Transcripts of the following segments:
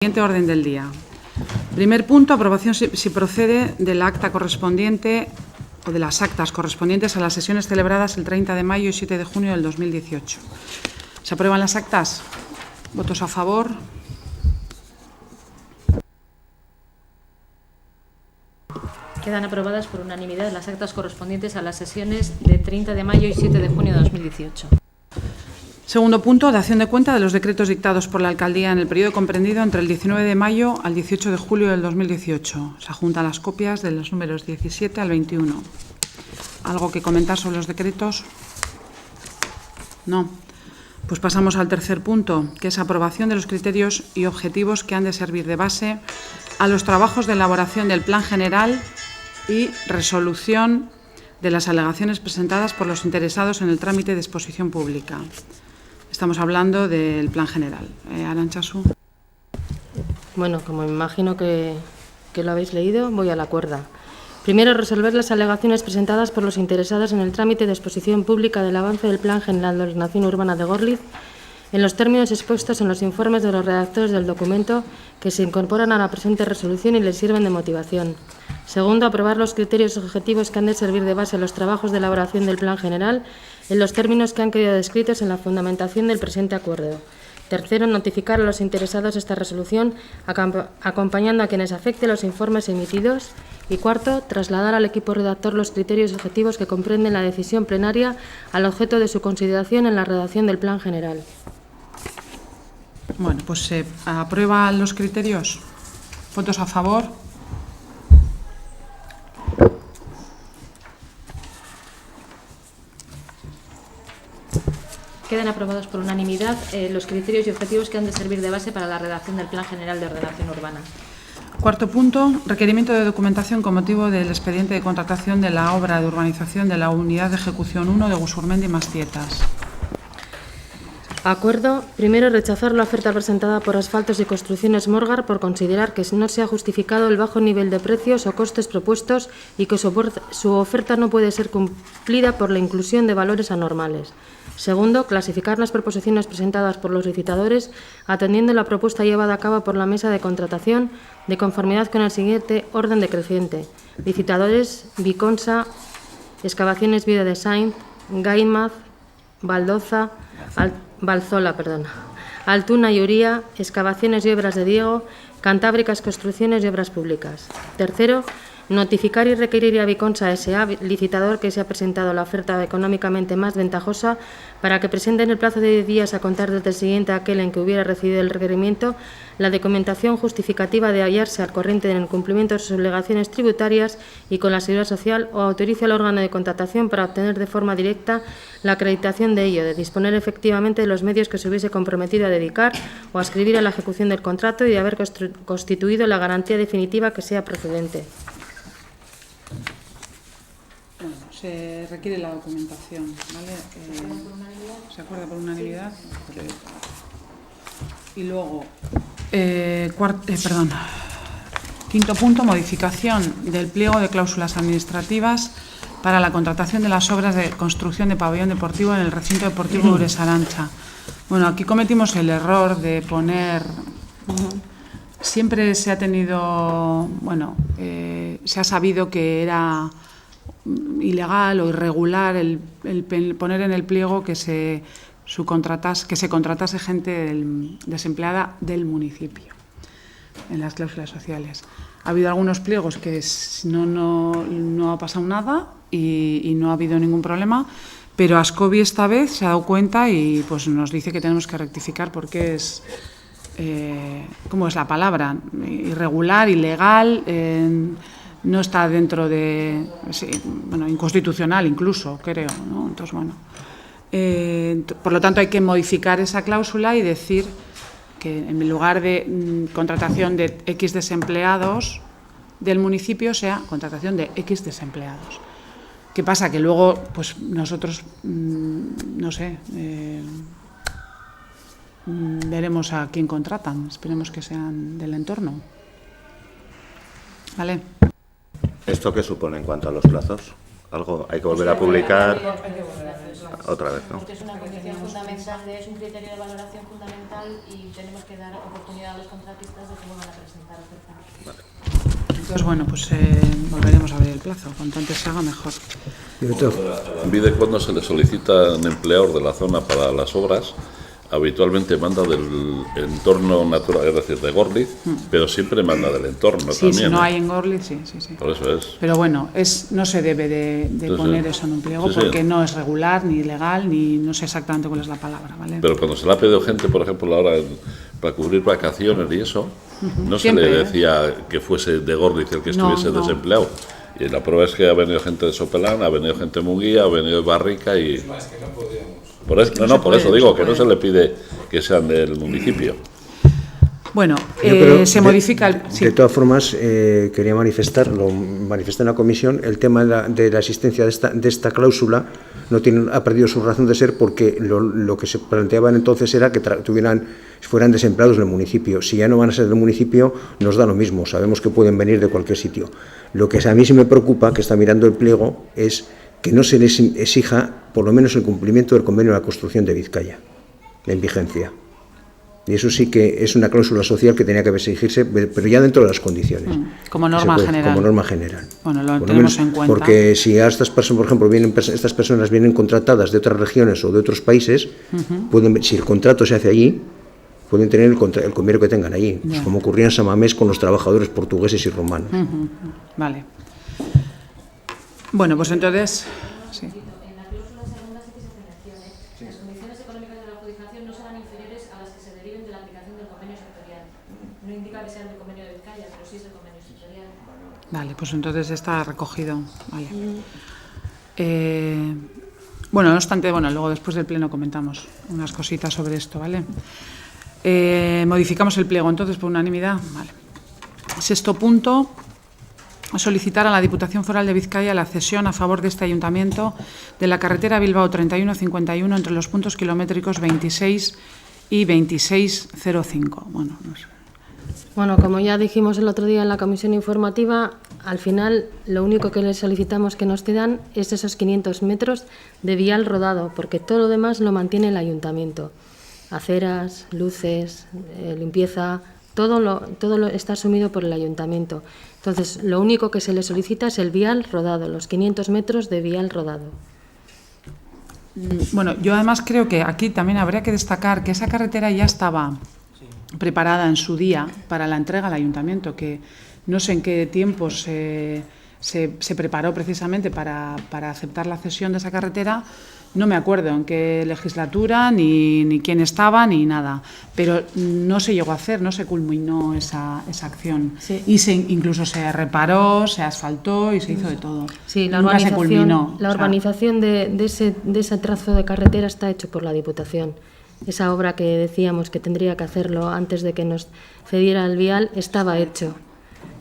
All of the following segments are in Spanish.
Siguiente orden del día. Primer punto, aprobación si procede del acta correspondiente o de las actas correspondientes a las sesiones celebradas el 30 de mayo y 7 de junio del 2018. ¿Se aprueban las actas? ¿Votos a favor? Quedan aprobadas por unanimidad las actas correspondientes a las sesiones de 30 de mayo y 7 de junio de 2018. Segundo punto, dación de cuenta de los decretos dictados por la Alcaldía en el periodo comprendido entre el 19 de mayo al 18 de julio del 2018. Se adjuntan las copias de los números 17 al 21. ¿Algo que comentar sobre los decretos? No. Pues pasamos al tercer punto, que es aprobación de los criterios y objetivos que han de servir de base a los trabajos de elaboración del Plan General y resolución de las alegaciones presentadas por los interesados en el trámite de exposición pública. Estamos hablando del Plan General. Arantzazu. Bueno, como me imagino que lo habéis leído, voy a la cuerda. Primero, resolver las alegaciones presentadas por los interesados en el trámite de exposición pública del avance del Plan General de Ordenación Urbana de Gorliz en los términos expuestos en los informes de los redactores del documento que se incorporan a la presente resolución y les sirven de motivación. Segundo, aprobar los criterios objetivos que han de servir de base a los trabajos de elaboración del Plan General en los términos que han quedado descritos en la fundamentación del presente acuerdo. Tercero, notificar a los interesados esta resolución, acompañando a quienes afecte los informes emitidos. Y cuarto, trasladar al equipo redactor los criterios objetivos que comprenden la decisión plenaria al objeto de su consideración en la redacción del Plan General. Bueno, pues se aprueban los criterios. ¿Votos a favor? Quedan aprobados por unanimidad los criterios y objetivos que han de servir de base para la redacción del Plan General de Ordenación Urbana. Cuarto punto, requerimiento de documentación con motivo del expediente de contratación de la obra de urbanización de la Unidad de Ejecución 1 de Gusurmendi y Mastietas. Acuerdo. Primero, rechazar la oferta presentada por Asfaltos y Construcciones Morgar por considerar que no se ha justificado el bajo nivel de precios o costes propuestos y que su oferta no puede ser cumplida por la inclusión de valores anormales. Segundo, clasificar las proposiciones presentadas por los licitadores atendiendo la propuesta llevada a cabo por la mesa de contratación de conformidad con el siguiente orden decreciente. Licitadores: Viconsa, Excavaciones Vida Design, Gaimaz, Balzola, Altuna y Uría, Excavaciones y Obras de Diego, Cantábricas Construcciones y Obras Públicas. Tercero, notificar y requerir a Viconsa S.A., licitador que se ha presentado la oferta económicamente más ventajosa, para que presente en el plazo de 10 días a contar desde el siguiente a aquel en que hubiera recibido el requerimiento la documentación justificativa de hallarse al corriente en el cumplimiento de sus obligaciones tributarias y con la Seguridad Social, o autorice al órgano de contratación para obtener de forma directa la acreditación de ello, de disponer efectivamente de los medios que se hubiese comprometido a dedicar o a ascribir a la ejecución del contrato y de haber constituido la garantía definitiva que sea procedente. Bueno, se requiere la documentación, ¿vale? ¿Se acuerda por unanimidad? Y luego, quinto punto, modificación del pliego de cláusulas administrativas para la contratación de las obras de construcción de pabellón deportivo en el recinto deportivo Ures Arantza. Bueno, aquí cometimos el error de poner... Siempre se ha tenido, se ha sabido que era ilegal o irregular el poner en el pliego que se contratase gente desempleada del municipio en las cláusulas sociales. Ha habido algunos pliegos que no ha pasado nada y no ha habido ningún problema, pero Ascovi esta vez se ha dado cuenta y pues nos dice que tenemos que rectificar porque es... ¿cómo es la palabra? Irregular, ilegal, no está dentro de... inconstitucional incluso, creo, ¿no? Entonces, por lo tanto hay que modificar esa cláusula y decir que en lugar de contratación de X desempleados del municipio sea contratación de X desempleados. ¿Qué pasa? Que luego, pues nosotros, veremos a quién contratan, esperemos que sean del entorno. ¿Vale? ¿Esto qué supone en cuanto a los plazos? algo hay que volver a publicar otra vez, ¿no? Porque es una condición fundamental, es un criterio de valoración fundamental y tenemos que dar oportunidad a los contratistas de cómo van a presentar ofertas. Vale. Entonces, bueno, pues volveremos a abrir el plazo. Cuanto antes se haga, mejor. A Ambide, cuando se le solicita un empleador de la zona para las obras, habitualmente manda del entorno natural, es decir, de Gorliz, pero siempre manda del entorno Sí, también. si no hay en Gorliz, sí. Por eso es. Pero bueno, no se debe de Sí, poner sí. eso en un pliego Sí, sí. porque no es regular, ni legal, ni no sé exactamente cuál es la palabra, ¿vale? Pero cuando se le ha pedido gente, por ejemplo, ahora para cubrir vacaciones y eso, no Siempre, se le decía que fuese de Gorliz el que No, estuviese no. desempleado. Y la prueba es que ha venido gente de Sopelán, ha venido gente de Munguía, ha venido de Barrica y... Por eso, por eso digo que no se le pide que sean del municipio. Bueno, Yo creo se modifica el... sí. De todas formas, quería manifesté en la comisión, el tema de la existencia de esta cláusula ha perdido su razón de ser porque lo que se planteaban entonces era que fueran desempleados del municipio. Si ya no van a ser del municipio, nos da lo mismo, sabemos que pueden venir de cualquier sitio. Lo que a mí sí me preocupa, que está mirando el pliego, es que no se les exija por lo menos el cumplimiento del convenio de la construcción de Vizcaya, en vigencia. Y eso sí que es una cláusula social que tenía que exigirse, pero ya dentro de las condiciones. Como norma general. Como norma general. Bueno, lo Por tenemos en cuenta. Porque si a estas personas, por ejemplo, estas personas vienen contratadas de otras regiones o de otros países, si el contrato se hace allí, pueden tener el convenio que tengan allí, pues como ocurría en San Mamés con los trabajadores portugueses y romanos. Vale. Bueno, pues entonces... Sí. En la cláusula segunda sí que se menciona. Las condiciones económicas de la adjudicación no serán inferiores a las que se deriven de la aplicación del convenio sectorial. No indica que sea del convenio de Vizcaya, pero sí es del convenio sectorial. Vale, pues entonces está recogido. Vale. Bueno, no obstante, luego después del pleno comentamos unas cositas sobre esto, ¿vale? Modificamos el pliego entonces por unanimidad. Vale. Sexto punto. Solicitar a la Diputación Foral de Vizcaya la cesión a favor de este ayuntamiento de la carretera Bilbao 3151 entre los puntos kilométricos 26 y 2605. Bueno, como ya dijimos el otro día en la comisión informativa, al final lo único que les solicitamos que nos cedan es esos 500 metros de vial rodado, porque todo lo demás lo mantiene el ayuntamiento. Aceras, luces, limpieza, todo lo está asumido por el ayuntamiento. Entonces, lo único que se le solicita es el vial rodado, los 500 metros de vial rodado. Bueno, yo además creo que aquí también habría que destacar que esa carretera ya estaba preparada en su día para la entrega al ayuntamiento, que no sé en qué tiempo se preparó precisamente para aceptar la cesión de esa carretera. No me acuerdo en qué legislatura, ni quién estaba, ni nada. Pero no se llegó a hacer, no se culminó esa acción. Sí. Y incluso se reparó, se asfaltó y se hizo de todo. Sí, la Nunca se culminó. urbanización de ese trazo de carretera está hecho por la Diputación. Esa obra que decíamos que tendría que hacerlo antes de que nos cediera el vial estaba hecho.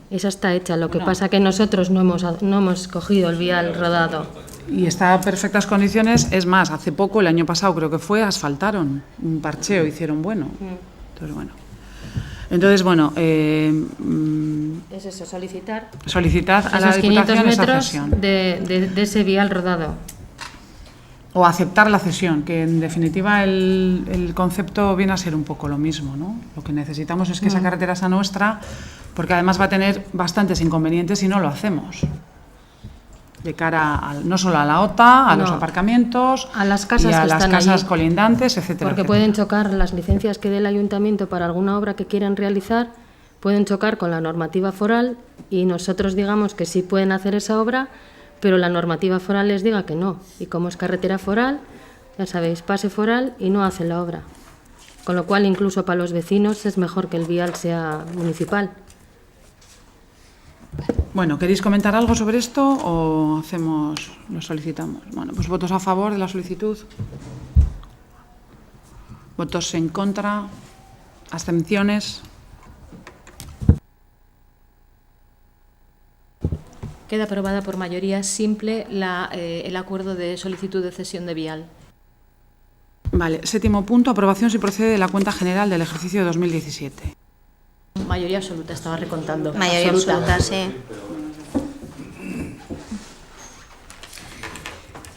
Esa está hecha. Lo que pasa que nosotros no hemos cogido el vial rodado. Y está en perfectas condiciones. Es más, hace poco, el año pasado creo que fue, asfaltaron un parcheo, hicieron bueno. Entonces, Es eso, solicitar a la esos 500 Diputación esa metros cesión. de ese vial rodado. O aceptar la cesión, que en definitiva el concepto viene a ser un poco lo mismo, ¿no? Lo que necesitamos es que esa carretera sea nuestra, porque además va a tener bastantes inconvenientes si no lo hacemos. De cara no solo a la OTA, a los aparcamientos, a las casas y a que las están casas allí, colindantes, etcétera. porque etcétera. pueden chocar las licencias que dé el ayuntamiento para alguna obra que quieran realizar, pueden chocar con la normativa foral y nosotros digamos que sí pueden hacer esa obra, pero la normativa foral les diga que no. Y como es carretera foral, ya sabéis, pase foral y no hacen la obra. Con lo cual, incluso para los vecinos es mejor que el vial sea municipal. Bueno, ¿queréis comentar algo sobre esto o lo solicitamos? Bueno, pues votos a favor de la solicitud. Votos en contra. Abstenciones. Queda aprobada por mayoría simple el acuerdo de solicitud de cesión de vial. Vale, séptimo punto, aprobación si procede de la cuenta general del ejercicio de 2017. Mayoría absoluta, estaba recontando. Mayoría absoluta, sí.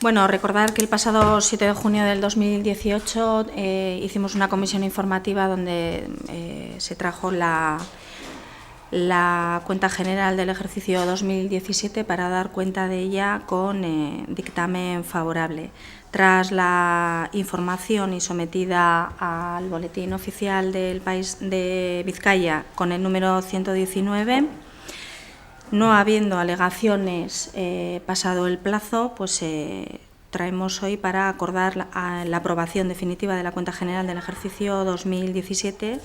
Bueno, recordar que el pasado 7 de junio del 2018 hicimos una comisión informativa donde se trajo la cuenta general del ejercicio 2017 para dar cuenta de ella con dictamen favorable. Tras la información y sometida al boletín oficial del País de Vizcaya con el número 119, no habiendo alegaciones pasado el plazo, pues traemos hoy para acordar la aprobación definitiva de la cuenta general del ejercicio 2017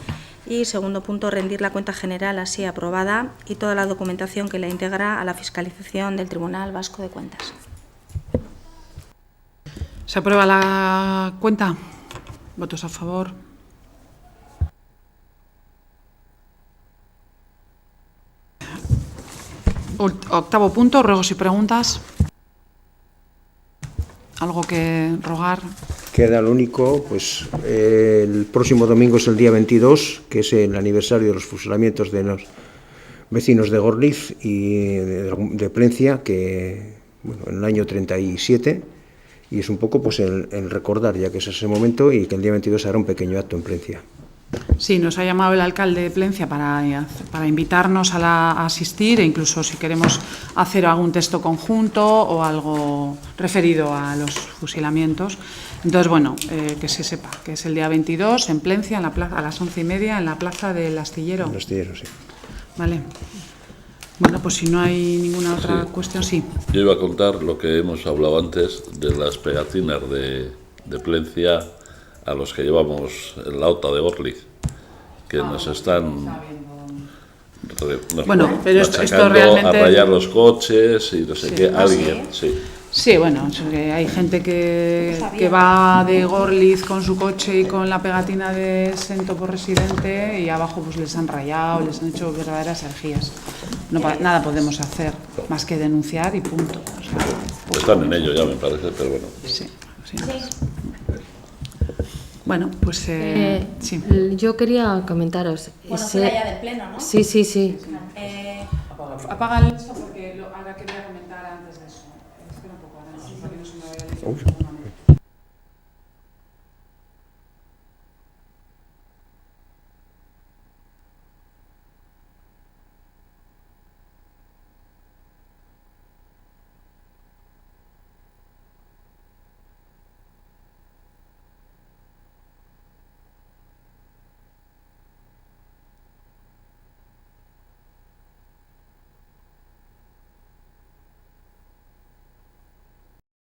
y, segundo punto, rendir la cuenta general así aprobada y toda la documentación que la integra a la fiscalización del Tribunal Vasco de Cuentas. ¿Se aprueba la cuenta? ¿Votos a favor? Octavo punto, ruegos y preguntas. ¿Algo que rogar? Queda lo único, pues el próximo domingo es el día 22, que es el aniversario de los fusilamientos de los vecinos de Gorliz y de Plencia, que bueno, en el año 37, y es un poco pues el recordar, ya que es ese momento, y que el día 22 hará un pequeño acto en Plencia. Sí, nos ha llamado el alcalde de Plencia para invitarnos a asistir, e incluso si queremos hacer algún texto conjunto o algo referido a los fusilamientos. Entonces, bueno, que se sepa que es el día 22 en Plencia, en la plaza, a las 11:30, en la plaza del Astillero. El Astillero, sí. Vale. Bueno, pues si no hay ninguna otra cuestión, sí. Yo iba a contar lo que hemos hablado antes de las pegatinas de Plencia a los que llevamos en la OTA de Gorliz, que nos están bueno, pero esto machacando realmente... a rayar los coches y no sé qué, alguien, sí. Sí, bueno, hay gente que va de Gorliz con su coche y con la pegatina de exento por residente y abajo pues les han rayado, les han hecho verdaderas herejías. Nada podemos hacer más que denunciar y punto. O sea, están en ello ya, me parece, pero bueno. Sí. Bueno, pues sí. Yo quería comentaros. Bueno, fuera ya del pleno, ¿no? Sí. Apaga el esto porque ahora quería comentar antes de eso. Espera un poco, ahora sí, porque no se me vaya a